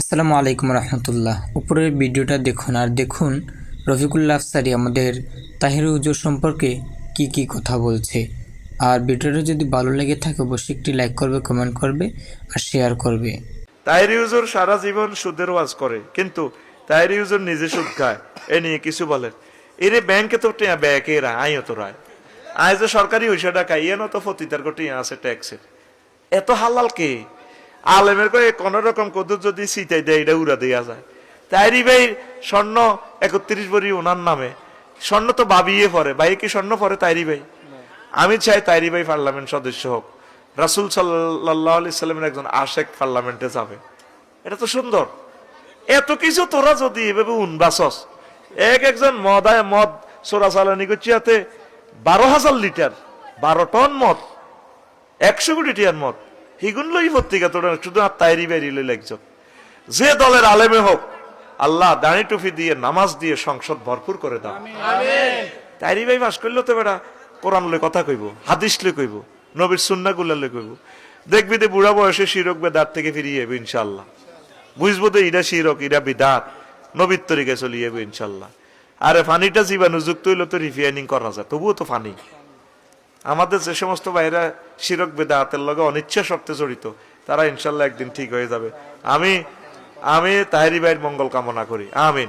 আসসালামু আলাইকুম রহমতুল্লাহ। উপরের ভিডিওটা দেখুন আর দেখুন রফিকুল্লাহ আফসারী আমাদের তাহির হুজুর সম্পর্কে কি কথা বলছে। আর ভিডিওটা যদি ভালো লেগে থাকে অবশ্যই একটি লাইক করবে, কমেন্ট করবে আর শেয়ার করবে। তাহির হুজুর সারা জীবন সুদের ওয়াজ করে, কিন্তু তাহির হুজুর নিজে সুদ খায়, এ নিয়ে কিছু বলেন? এরে ব্যাংকে তো টিয়া ব্যাকে এরা আইও তো রায় আয় যে সরকারি হইসা টাকা ইয়েন তো ফতিতার কোটি আছে ট্যাক্সের। এত হালাল কে আলেমের কয়ে কোন রকম কদর যদি সিটাই দেয় এটা উড়া দেওয়া যায়। তাইরি ভাই স্বর্ণ 31 ভরি ওনার নামে, স্বর্ণ তো ভাবিয়ে পরে, ভাই কি স্বর্ণ পরে তাইরি ভাই? আমি চাই তাইরি ভাই পার্লামেন্ট সদস্য হোক, রাসূল সাল্লাল্লাহু আলাইহি সাল্লামের একজন আশেক পার্লামেন্টে যাবে। এটা তো সুন্দর। এত কিছু তোরা যদি এভাবে উনবাসস, একজন মদ চোরাচালানি করছিয়াতে 12,000 লিটার, 12 টন মদ, 100 কোটি টিয়ার মদ, হিগুন লই পত্রিকা তোরা শুধু আর তাইরি বাইরি লই লাগছ। যে দলের আলেমে হোক, আল্লাহ দাঁড়ি টুপি দিয়ে নামাজ দিয়ে সংসদ ভরপুর করে দাও। তাইরি ভাই বাস করলেও তো বেটা কোরআন লই কথা কইব, হাদিস লই কইব, নবীর সুন্নাহ গুলা লই কইব। দেখবি যে বুড়া বয়সে শিরক বেদাত থেকে ফিরিয়ে যাবে ইনশাআল্লাহ। বুঝবো তো ইরা শিরক ইরা বিদাত, নবীর তরিকে চলে যাবে ইনশাআল্লাহ। আরে ফানিটা জীবাণুযুক্ত হইলে তো রিফাইনিং করা যায়, তবুও তো ফানি। আমাদের যে সমস্ত ভাইরা শিরক বেদাতের লগে অনিচ্ছা শর্তে জড়িত, তারা ইনশাল্লাহ একদিন ঠিক হয়ে যাবে। আমি তাহেরি ভাইয়ের মঙ্গল কামনা করি। আমিন।